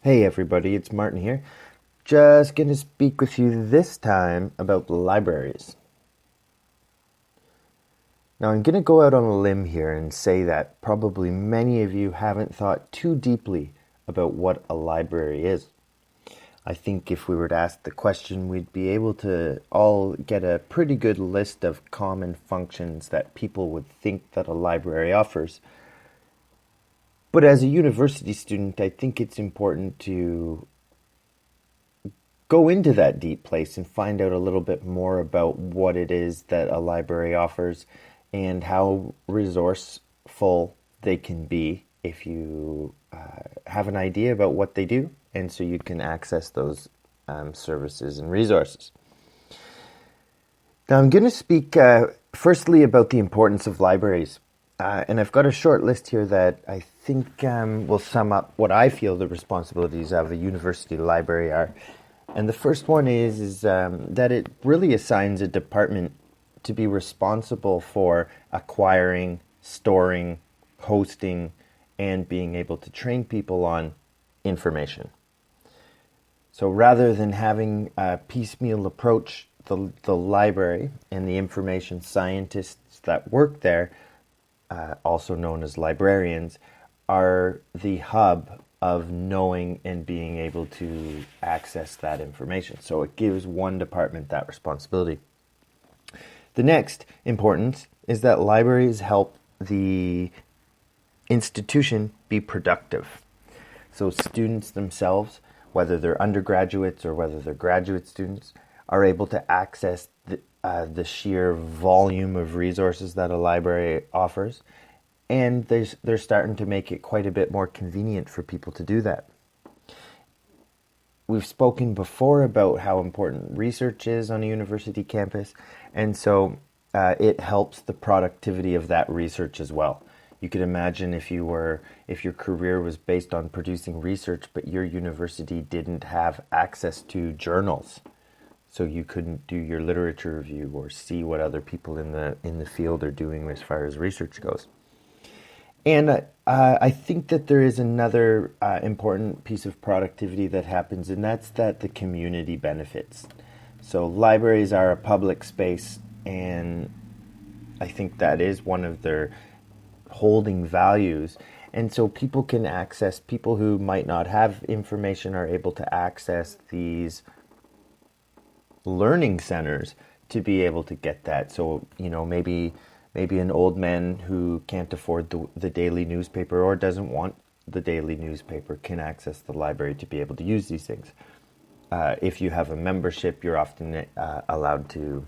Hey everybody, it's Martin here. Just going to speak with you this time about libraries. Now, I'm going to go out on a limb here and say that probably many of you haven't thought too deeply about what a library is. I think if we were to ask the question, we'd be able to all get a pretty good list of common functions that people would think that a library offers. But as a university student, I think it's important to go into that deep place and find out a little bit more about what it is that a library offers and how resourceful they can be if you have an idea about what they do, and so you can access those services and resources. Now, I'm going to speak firstly about the importance of libraries. And I've got a short list here that I think will sum up what I feel the responsibilities of a university library are. And the first one is that it really assigns a department to be responsible for acquiring, storing, hosting, and being able to train people on information. So rather than having a piecemeal approach, the library and the information scientists that work there, also known as librarians, are the hub of knowing and being able to access that information. So it gives one department that responsibility. The next importance is that libraries help the institution be productive. So students themselves, whether they're undergraduates or whether they're graduate students, are able to access the sheer volume of resources that a library offers, and they're starting to make it quite a bit more convenient for people to do that. We've spoken before about how important research is on a university campus, and so it helps the productivity of that research as well. You could imagine if your career was based on producing research, but your university didn't have access to journals, so you couldn't do your literature review or see what other people in the field are doing as far as research goes. And I think that there is another important piece of productivity that happens, and that's that the community benefits. So libraries are a public space, and I think that is one of their holding values. And so people who might not have information are able to access these learning centers to be able to get that. So, maybe an old man who can't afford the daily newspaper or doesn't want the daily newspaper can access the library to be able to use these things. If you have a membership, you're often allowed to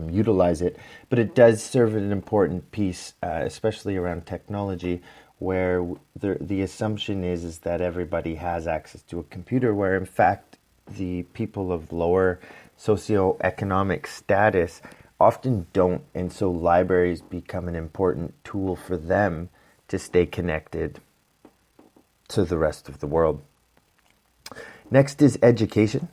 utilize it. But it does serve an important piece, especially around technology, where the assumption is that everybody has access to a computer, where in fact the people of lower socioeconomic status often don't, and so libraries become an important tool for them to stay connected to the rest of the world. Next is education.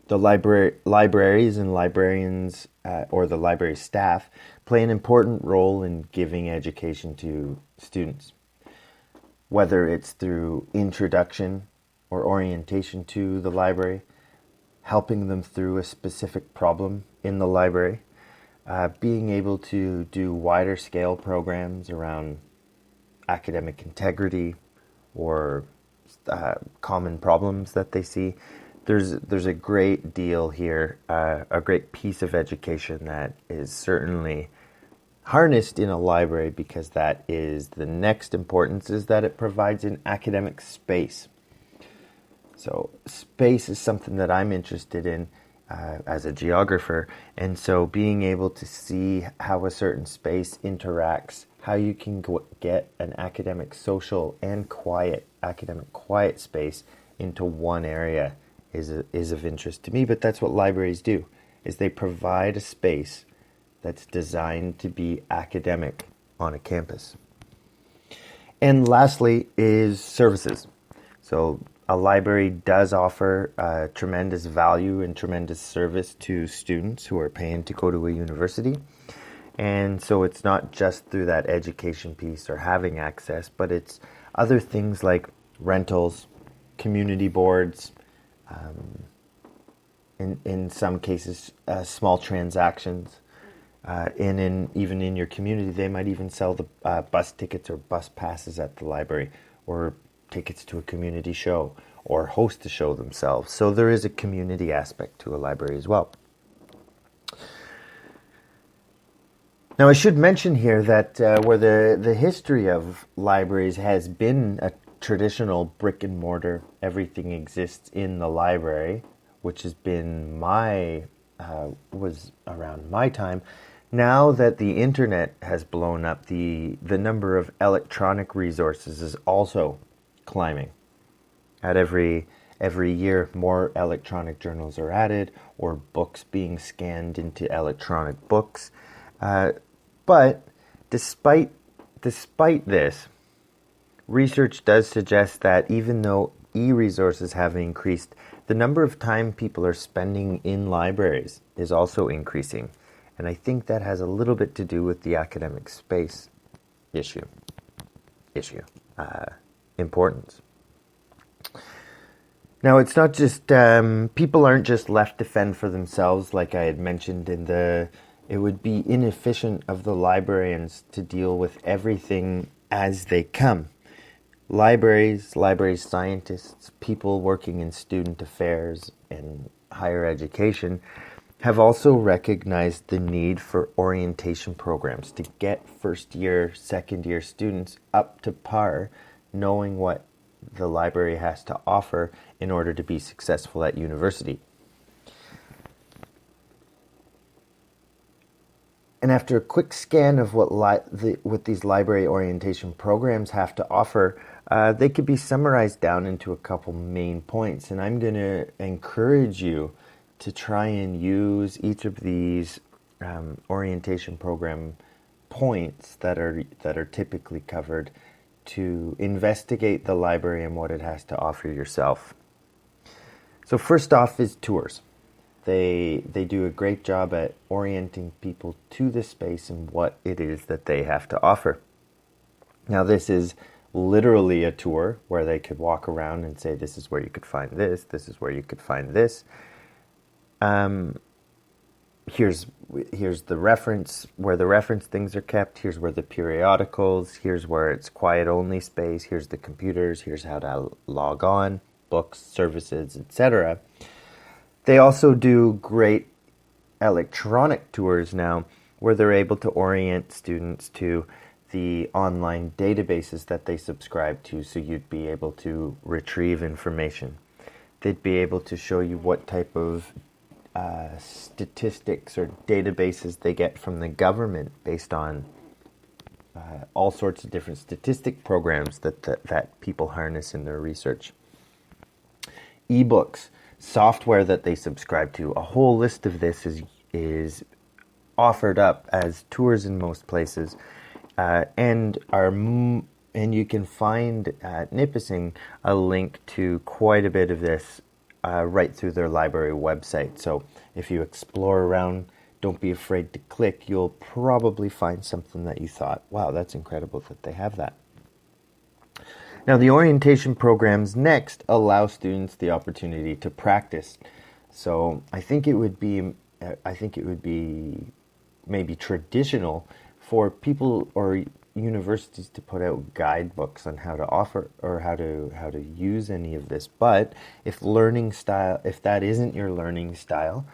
The libraries and librarians, or the library staff, play an important role in giving education to students, whether it's through introduction or orientation to the library, helping them through a specific problem in the library, being able to do wider scale programs around academic integrity or common problems that they see. There's a great deal here, a great piece of education that is certainly harnessed in a library, because that is the next importance, is that it provides an academic space. So space is something that I'm interested in as a geographer, and so being able to see how a certain space interacts, how you can get an academic, social, and academic quiet space into one area is of interest to me. But that's what libraries do, is they provide a space that's designed to be academic on a campus. And lastly is services. So a library does offer tremendous value and tremendous service to students who are paying to go to a university. And so it's not just through that education piece or having access, but it's other things like rentals, community boards, in some cases, small transactions. Even in your community, they might even sell the bus tickets or bus passes at the library, or tickets to a community show, or host a show themselves. So there is a community aspect to a library as well. Now, I should mention here that where the history of libraries has been a traditional brick and mortar, everything exists in the library, which has been was around my time. Now that the internet has blown up, the number of electronic resources is also climbing. At every year, more electronic journals are added, or books being scanned into electronic books. But despite this, research does suggest that even though e-resources have increased, the number of time people are spending in libraries is also increasing. And I think that has a little bit to do with the academic space importance. Now, it's not just, people aren't just left to fend for themselves, like I had mentioned it would be inefficient of the librarians to deal with everything as they come. Library scientists, people working in student affairs and higher education have also recognized the need for orientation programs to get first-year, second-year students up to par, knowing what the library has to offer in order to be successful at university. And after a quick scan of what these library orientation programs have to offer, they could be summarized down into a couple main points. And I'm going to encourage you to try and use each of these orientation program points that are typically covered to investigate the library and what it has to offer yourself. So first off is tours. They do a great job at orienting people to the space and what it is that they have to offer. Now, this is literally a tour where they could walk around and say, this is where you could find this is where you could find this. Here's the reference, where the reference things are kept. Here's where the periodicals, here's where it's quiet only space, here's the computers, here's how to log on, books, services, etc. They also do great electronic tours now where they're able to orient students to the online databases that they subscribe to, so you'd be able to retrieve information. They'd be able to show you what type of statistics or databases they get from the government based on all sorts of different statistic programs that people harness in their research. Ebooks, software that they subscribe to, a whole list of this is offered up as tours in most places, and you can find at Nipissing a link to quite a bit of this right through their library website. So if you explore around, don't be afraid to click. You'll probably find something that you thought, wow, that's incredible that they have that. Now, the orientation programs next allow students the opportunity to practice. So I think it would be maybe traditional for people or universities to put out guidebooks on how to offer or how to use any of this. But if that isn't your learning style,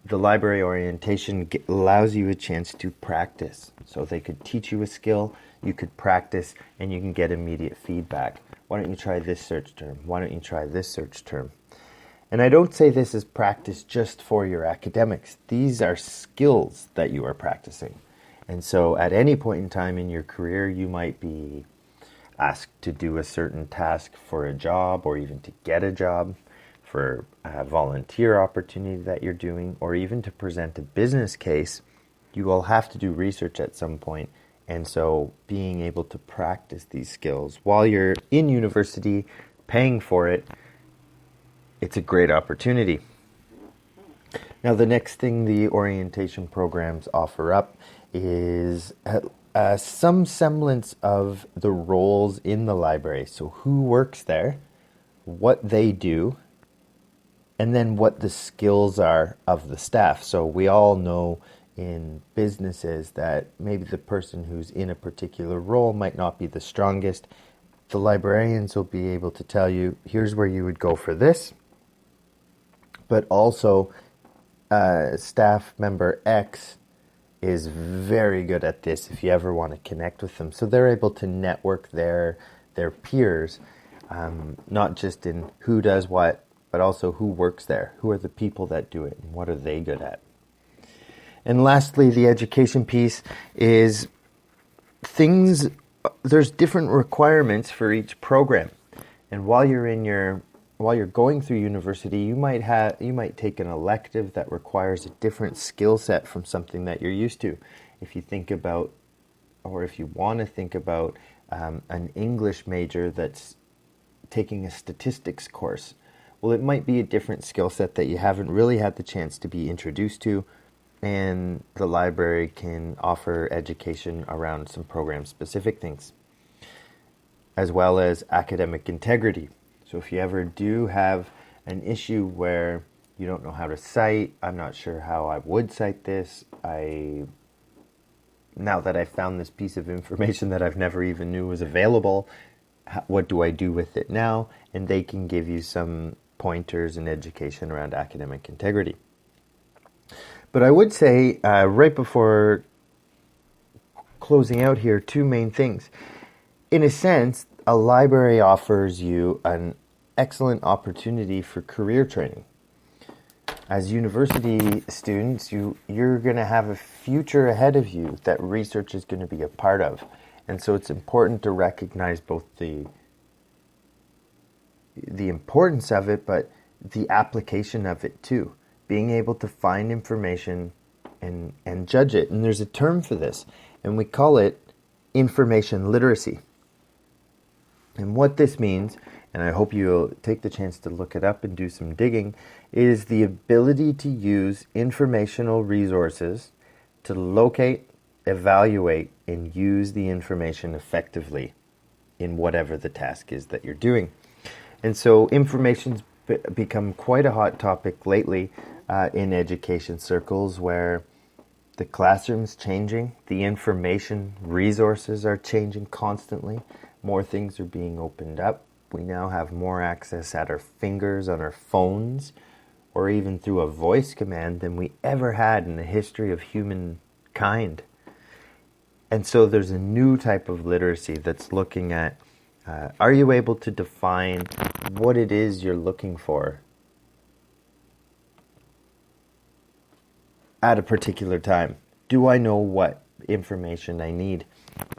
the library orientation allows you a chance to practice. So they could teach you a skill, you could practice, and you can get immediate feedback. Why don't you try this search term? Why don't you try this search term? And I don't say this is practice just for your academics. These are skills that you are practicing. And so at any point in time in your career, you might be asked to do a certain task for a job, or even to get a job, for a volunteer opportunity that you're doing, or even to present a business case. You will have to do research at some point. And so being able to practice these skills while you're in university, paying for it, it's a great opportunity. Now, the next thing the orientation programs offer up is some semblance of the roles in the library. So who works there, what they do, and then what the skills are of the staff. So we all know in businesses that maybe the person who's in a particular role might not be the strongest. The librarians will be able to tell you, here's where you would go for this. But also, staff member X is very good at this if you ever want to connect with them. So they're able to network their peers, not just in who does what, but also who works there. Who are the people that do it and what are they good at? And lastly, the education piece is there's different requirements for each program. And while you're going through university, you might take an elective that requires a different skill set from something that you're used to. If you think about, or if you want to think about an English major that's taking a statistics course, well, it might be a different skill set that you haven't really had the chance to be introduced to, and the library can offer education around some program-specific things, as well as academic integrity. So if you ever do have an issue where you don't know how to cite, I'm not sure how I would cite this, now that I found this piece of information that I've never even knew was available, what do I do with it now? And they can give you some pointers and education around academic integrity. But I would say, right before closing out here, two main things. In a sense, a library offers you an excellent opportunity for career training. As university students, you're going to have a future ahead of you that research is going to be a part of. And so it's important to recognize both the importance of it, but the application of it too. Being able to find information and judge it. And there's a term for this, and we call it information literacy. And what this means, and I hope you'll take the chance to look it up and do some digging, is the ability to use informational resources to locate, evaluate, and use the information effectively in whatever the task is that you're doing. And so information's become quite a hot topic lately in education circles, where the classroom's changing, the information resources are changing constantly, more things are being opened up. We now have more access at our fingers on our phones, or even through a voice command, than we ever had in the history of humankind. And so there's a new type of literacy that's looking at, are you able to define what it is you're looking for at a particular time? Do I know what information I need?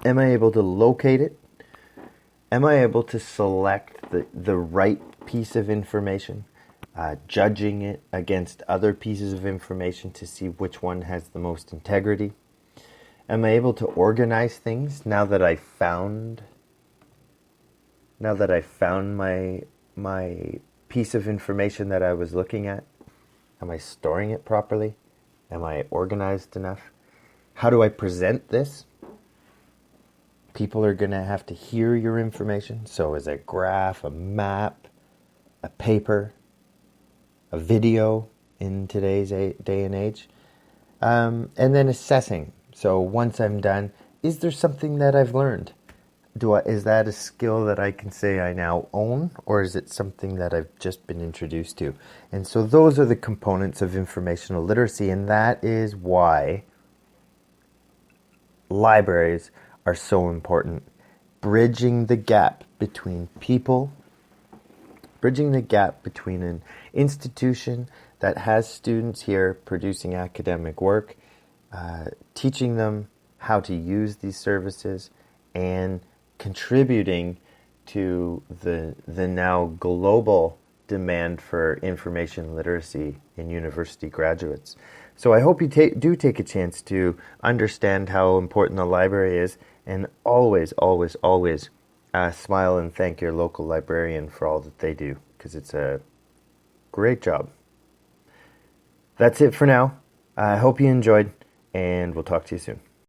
Am I able to locate it? Am I able to select the right piece of information, judging it against other pieces of information to see which one has the most integrity? Am I able to organize things now that I found my piece of information that I was looking at? Am I storing it properly? Am I organized enough? How do I present this? People are going to have to hear your information. So is a graph, a map, a paper, a video in today's day and age? And then assessing. So once I'm done, is there something that I've learned? Is that a skill that I can say I now own, or is it something that I've just been introduced to? And so those are the components of informational literacy, and that is why libraries are so important. Bridging the gap between people, bridging the gap between an institution that has students here producing academic work, teaching them how to use these services, and contributing to the now global demand for information literacy in university graduates. So I hope you do take a chance to understand how important the library is, and always, always, always smile and thank your local librarian for all that they do, because it's a great job. That's it for now. I hope you enjoyed, and we'll talk to you soon.